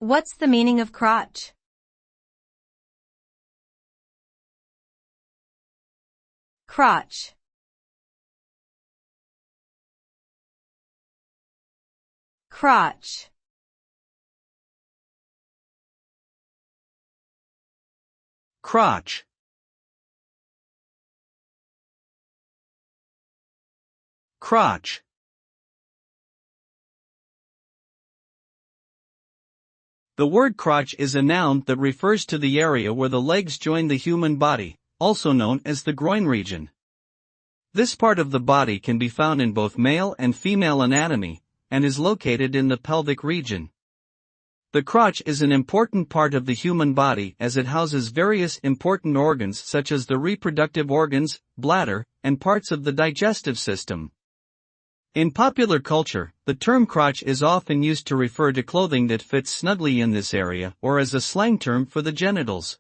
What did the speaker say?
What's the meaning of crotch? Crotch. Crotch. Crotch. Crotch. The word crotch is a noun that refers to the area where the legs join the human body, also known as the groin region. This part of the body can be found in both male and female anatomy, and is located in the pelvic region. The crotch is an important part of the human body as it houses various important organs such as the reproductive organs, bladder, and parts of the digestive system. In popular culture, the term crotch is often used to refer to clothing that fits snugly in this area or as a slang term for the genitals.